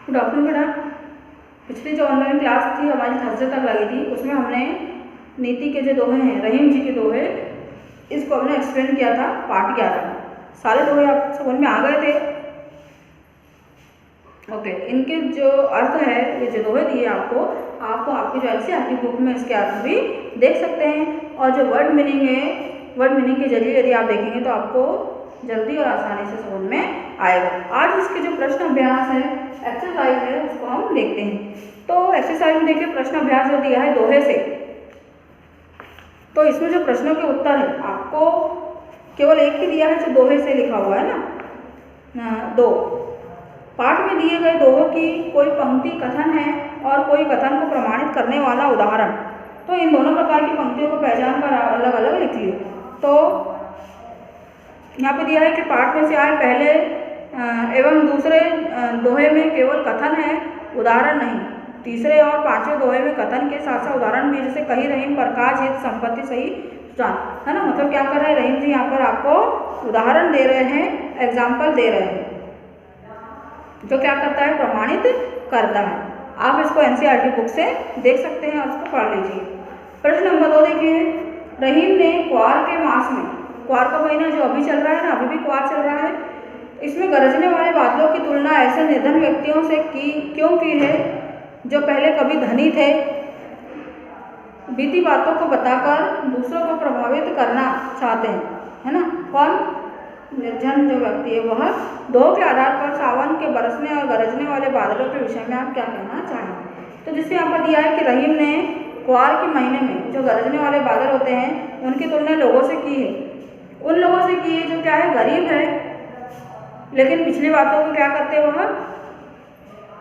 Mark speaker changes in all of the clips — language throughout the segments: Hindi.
Speaker 1: गुड आफ्टरनून बेटा। पिछली जो ऑनलाइन क्लास थी हमारी थर्सडे तक लगी थी, उसमें हमने नीति के जो दोहे हैं, रहीम जी के दोहे, इसको हमने एक्सप्लेन किया था पार्ट 11 में। सारे दोहे आप समझ में आ गए थे। ओके, इनके जो अर्थ है, ये जो दोहे दिए आपको आपकी जो एनसीईआरटी बुक में इसके अर्थ भी देख सकते हैं। और जो वर्ड मीनिंग है, वर्ड मीनिंग के जरिए यदि आप देखेंगे तो आपको जल्दी और आसानी से समझ में आएगा। आज इसके जो प्रश्न अभ्यास है, एक्सरसाइज है, उसको हम देखते हैं। तो एक्सरसाइज में देखिए प्रश्न अभ्यास जो दिया है दोहे से, तो इसमें जो प्रश्नों के उत्तर है आपको केवल एक ही दिया है जो दोहे से लिखा हुआ है ना, दो पाठ में दिए गए दोहों की कोई पंक्ति कथन है और कोई कथन को प्रमाणित करने वाला उदाहरण। तो इन दोनों प्रकार की पंक्तियों को पहचान कर अलग अलग लिख लियो। तो यहाँ पे दिया है कि पाठ में से आए पहले एवं दूसरे दोहे में केवल कथन है, उदाहरण नहीं। तीसरे और पांचवें दोहे में कथन के साथ साथ उदाहरण भी, जैसे कही रहीम प्रकाश हित संपत्ति सही जान, है ना। मतलब क्या कर रहे हैं रहीम जी, यहाँ पर आपको उदाहरण दे रहे हैं, एग्जाम्पल दे रहे हैं, जो क्या करता है, प्रमाणित करता है। आप इसको एनसीईआरटी बुक से देख सकते हैं और उसको पढ़ लीजिए। प्रश्न नंबर 2 देखिए, रहीम ने क्वार के मास में, क्वार का महीना जो अभी चल रहा है ना, अभी भी क्वार चल रहा है, इसमें गरजने वाले बादलों की तुलना ऐसे निर्धन व्यक्तियों से क्यों की है जो पहले कभी धनी थे। बीती बातों को बताकर दूसरों को प्रभावित करना चाहते हैं, है ना। कौन? निर्धन जो व्यक्ति है वह। दोहे के आधार पर सावन के बरसने और गरजने वाले बादलों के विषय में आप क्या कहना चाहेंगे। तो जिससे यहाँ पर दिया है कि रहीम ने क्वार के महीने में जो गरजने वाले बादल होते हैं उनकी तुलना लोगों से की है, उन लोगों से की है जो क्या है, गरीब है, लेकिन पिछली बातों को क्या करते हैं, वह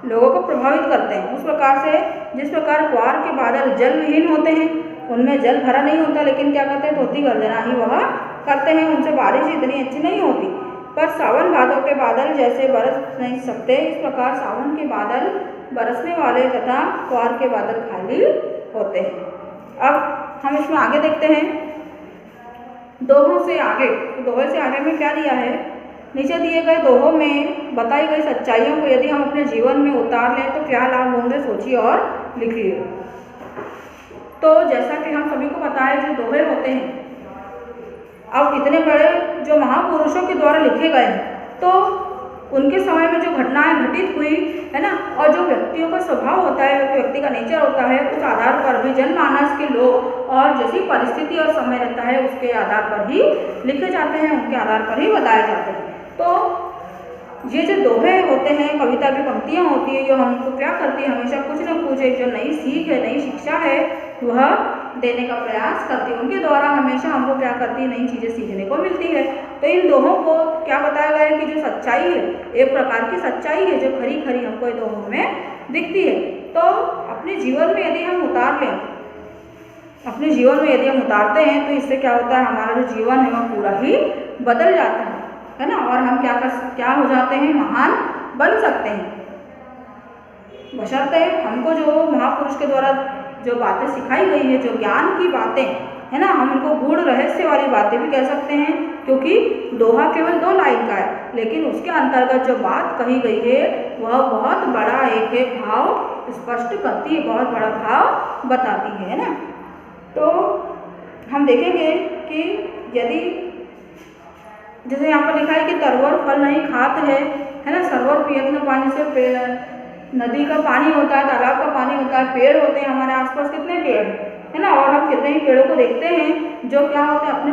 Speaker 1: लोगों को प्रभावित करते हैं। उस प्रकार से जिस प्रकार क्वार के बादल जल विहीन होते हैं, उनमें जल भरा नहीं होता, लेकिन क्या करते हैं, धोती गर्जना ही वह करते हैं, उनसे बारिश इतनी अच्छी नहीं होती। पर सावन भादों के बादल जैसे बरस नहीं सकते, इस प्रकार सावन के बादल बरसने वाले तथा क्वार के बादल खाली होते हैं। अब हम इसमें आगे देखते हैं, दोहों से आगे। तो दोहे से आगे में क्या दिया है, नीचे दिए गए दोहों में बताई गई सच्चाइयों को यदि हम अपने जीवन में उतार लें तो क्या लाभ होंगे, सोचिए और लिखिए। तो जैसा कि हम सभी को पता है, जो दोहे होते हैं, अब इतने बड़े जो महापुरुषों के द्वारा लिखे गए हैं, तो उनके समय में जो घटनाएं घटित हुई है ना, और जो व्यक्तियों का स्वभाव होता है, व्यक्ति का नेचर होता है, उस आधार पर भी जनमानस के लोग और जैसी परिस्थिति और समय रहता है उसके आधार पर ही लिखे जाते हैं, उनके आधार पर ही बताए जाते हैं। तो ये जो दोहे होते हैं, कविता की पंक्तियाँ होती है, जो हमको क्या करती है, हमेशा कुछ न कुछ एक जो नई सीख है, नई शिक्षा है, वह देने का प्रयास करती है। उनके द्वारा हमेशा हमको क्या करती है, नई चीज़ें सीखने को मिलती है। तो इन दोहों को क्या बताया गया है कि जो सच्चाई है, एक प्रकार की सच्चाई है जो खरी खरी हमको इन दोहों में दिखती है। तो अपने जीवन में यदि हम उतार लें, अपने जीवन में यदि हम उतारते हैं, तो इससे क्या होता है, हमारा जो जीवन है वह पूरा ही बदल जाता है ना। और हम क्या हो जाते हैं, महान बन सकते हैं, बशर्ते हमको जो महापुरुष के द्वारा जो बातें सिखाई गई है, जो ज्ञान की बातें है ना, हम इनको गूढ़ रहस्य वाली बातें भी कह सकते हैं, क्योंकि दोहा केवल 2 लाइन का है, लेकिन उसके अंतर्गत जो बात कही गई है वह बहुत बड़ा एक भाव स्पष्ट करती है, बहुत बड़ा भाव बताती है ना। तो हम देखेंगे कि यदि जैसे यहाँ पर लिखा है कि तरवर फल नहीं खात है ना, सरवर पियत न पानी से, नदी का पानी होता है, तालाब का पानी होता है, पेड़ होते हैं हमारे आसपास, कितने पेड़ है ना, और हम कितने ही पेड़ों को देखते हैं जो क्या होते हैं, अपने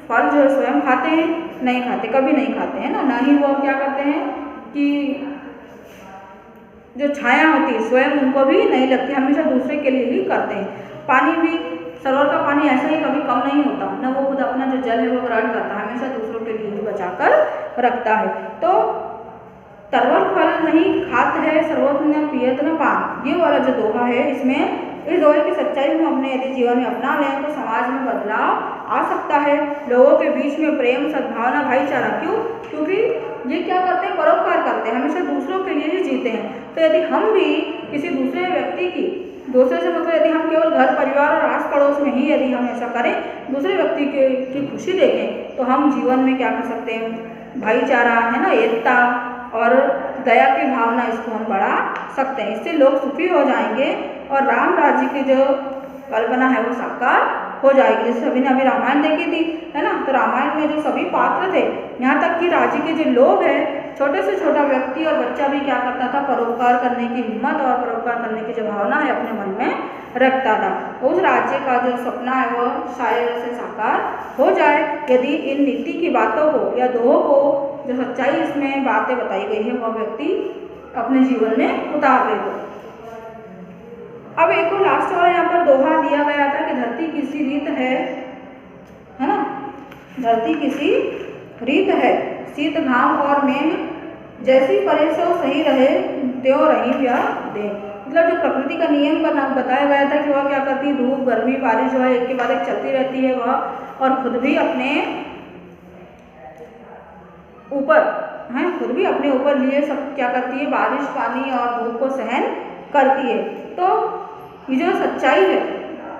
Speaker 1: फल जो है स्वयं खाते हैं, नहीं खाते, कभी नहीं खाते हैं ना ही वो क्या करते हैं कि जो छाया होती है स्वयं उनको भी नहीं लगती, हमेशा दूसरे के लिए ही करते हैं। पानी भी, सरोवर का पानी ऐसा ही कभी कम नहीं होता ना, वो खुद अपना जो जल है वो ग्रहण करता है, हमेशा दूसरों के लिए ही बचाकर रखता है। तो तरवर फल नहीं खात है, सर्वोत्त न पियत न पान, ये वाला जो दोहा है, इसमें इस दोहे की सच्चाई हम अपने यदि जीवन में अपना लें तो समाज में बदलाव आ सकता है। लोगों के बीच में प्रेम, सद्भावना, भाईचारा, क्यों? क्योंकि ये क्या करते हैं, परोपकार करते हैं, हमेशा दूसरों के लिए ही जीते हैं। तो यदि हम भी किसी दूसरे व्यक्ति की, दूसरे से मतलब यदि हम केवल घर परिवार और आस पड़ोस में ही यदि हम ऐसा करें, दूसरे व्यक्ति की खुशी देखें, तो हम जीवन में क्या कर सकते हैं, भाईचारा है ना, एकता और दया की भावना, इसको हम बढ़ा सकते हैं। इससे लोग सुखी हो जाएंगे और राम राज्य की जो कल्पना है वो साकार हो जाएगी। जैसे सभी ने अभी रामायण देखी थी, है ना, तो रामायण में जो सभी पात्र थे, यहाँ तक कि राज्य के जो लोग हैं, छोटे से छोटा व्यक्ति और बच्चा भी क्या करता था, परोपकार करने की हिम्मत और परोपकार करने की जो भावना है अपने मन में रखता था। उस राज्य का जो सपना है वह शायद से साकार हो जाए यदि इन नीति की बातों को या दोहों को, जो सच्चाई इसमें बातें बताई गई है, वह व्यक्ति अपने जीवन में उतार ले तो। अब एक और लास्ट और यहाँ पर दोहा दिया गया था कि धरती किसी रीत है ना, धरती किसी रीत है, शीत घाम और मेघ जैसी परे सो सही रहे त्यों रही व्या दे। मतलब जो प्रकृति का नियम का नाम बताया गया था कि वह क्या करती है, धूप गर्मी बारिश जो है एक के बाद एक चलती रहती है वह, और खुद भी अपने ऊपर हैं, खुद भी अपने ऊपर लिए सब क्या करती है, बारिश पानी और धूप को सहन करती है। तो ये जो सच्चाई है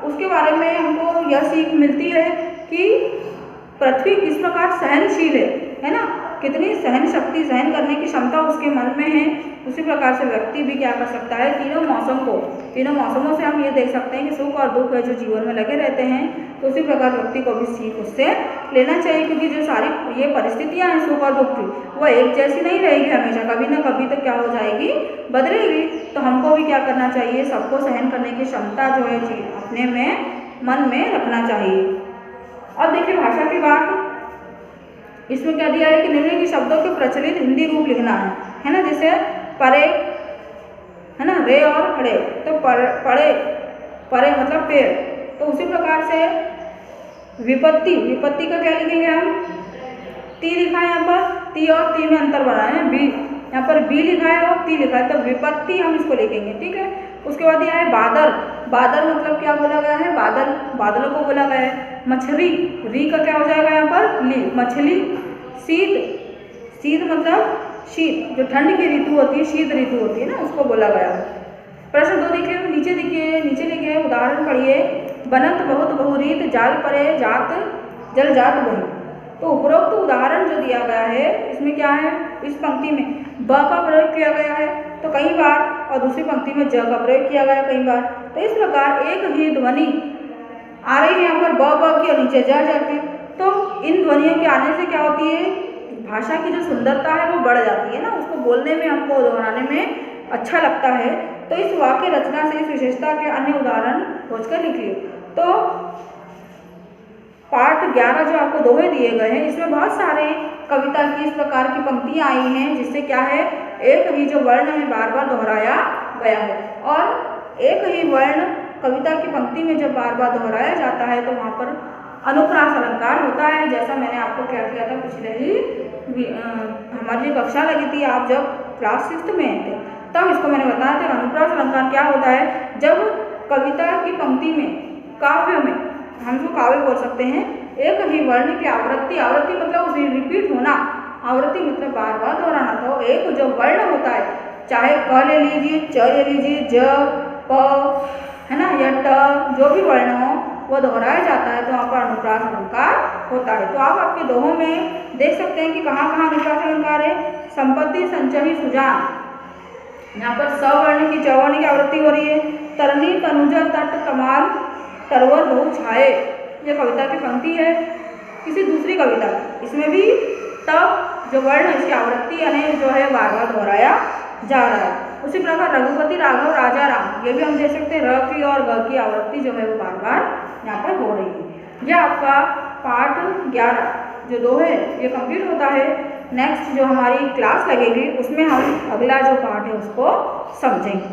Speaker 1: उसके बारे में हमको यह सीख मिलती है कि पृथ्वी किस प्रकार सहनशील है ना, कितनी सहन शक्ति, सहन करने की क्षमता उसके मन में है। उसी प्रकार से व्यक्ति भी क्या कर सकता है, तीनों मौसमों से हम ये देख सकते हैं कि सुख और दुख है जो जीवन में लगे रहते हैं, तो उसी प्रकार व्यक्ति को भी सीख उससे लेना चाहिए। क्योंकि जो सारी ये परिस्थितियाँ हैं सुख और दुख की, वह एक जैसी नहीं रहेगी हमेशा, कभी ना कभी तो क्या हो जाएगी, बदलेगी। तो हमको भी क्या करना चाहिए, सबको सहन करने की क्षमता जो है अपने में मन में रखना चाहिए। और देखिए भाषा की बात, इसमें क्या दिया है कि निम्नलिखित शब्दों के प्रचलित हिंदी रूप लिखना है ना, जैसे परे है ना, रे और खड़े, तो परे मतलब पेड़, तो उसी प्रकार से विपत्ति का क्या लिखेंगे हम, ती लिखा है यहाँ पर, ती और ती में अंतर बना है, बी यहाँ पर बी लिखा है और ती लिखा है, तो विपत्ति हम इसको लिखेंगे, ठीक है। उसके बाद यह है बादल मतलब क्या बोला गया है, बादलों को बोला गया है। मछली, री का क्या हो जाएगा यहाँ पर, ली, मछली। शीत मतलब शीत, जो ठंड की ऋतु होती है, शीत ऋतु होती है ना, उसको बोला गया है। प्रश्न 2 देखिए, नीचे लिखे उदाहरण पढ़िए। बनत बहुत बहुरीत जाल परे जात जल जात बही। तो उपरोक्त उदाहरण जो दिया गया है इसमें क्या है, इस पंक्ति में ब का प्रयोग किया गया है तो कई बार, और दूसरी पंक्ति में ज का प्रयोग किया गया है कई बार। तो इस प्रकार एक ही ध्वनि आ रही है यहाँ पर ब की और नीचे ज जाके, तो इन ध्वनियों के आने से क्या होती है, भाषा की जो सुंदरता है वो बढ़ जाती है ना, उसको बोलने में हमको दोहराने में अच्छा लगता है। तो इस वाक्य रचना से इस विशेषता के अन्य उदाहरण खोजकर लिखिए। तो पाठ 11 जो आपको दोहे दिए गए हैं, इसमें बहुत सारे कविता की इस प्रकार की पंक्तियाँ आई हैं जिससे क्या है, एक ही जो वर्ण है बार बार दोहराया गया है, और एक ही वर्ण कविता की पंक्ति में जब बार बार दोहराया जाता है तो वहाँ पर अनुप्रास अलंकार होता है। जैसा मैंने आपको क्या किया था, पिछले ही हमारी जो कक्षा लगी थी, आप जब क्लास 6 में थे तब इसको मैंने बताया था। अनुप्रास अलंकार क्या होता है, जब कविता की पंक्ति में, काव्य में, हम जो काव्य बोल सकते हैं, एक ही वर्ण की आवृत्ति मतलब उसे रिपीट होना, आवृत्ति मतलब बार बार दोहराना। तो एक जो वर्ण होता है, चाहे क ले लीजिए, च ले लीजिए, ज, प है ना, या ट, जो भी वर्ण हो वो दोहराया जाता है तो वहाँ पर अनुप्रास अलंकार होता है। तो आप आपके दोहों में देख सकते हैं कि कहाँ कहाँ अनुप्रास अलंकार है। संपत्ति संचयी सुजान, यहाँ पर सवर्ण की चवर्ण की आवृत्ति हो रही है। तरनी तनुजा तट कमाल तरवर बहु छाए, ये कविता की पंक्ति है किसी दूसरी कविता, इसमें भी तब जो वर्ण इसकी आवृत्ति यानी जो है बार बार दोहराया जा रहा है। उसी प्रकार रघुपति राघव राजा राम, ये भी हम देख सकते हैं, र की और ग की आवृत्ति जो है वो बार बार यहाँ पर हो रही है। यह आपका पाठ 11 जो दोहे ये कंप्लीट होता है। नेक्स्ट जो हमारी क्लास लगेगी उसमें हम अगला जो पार्ट है उसको समझेंगे।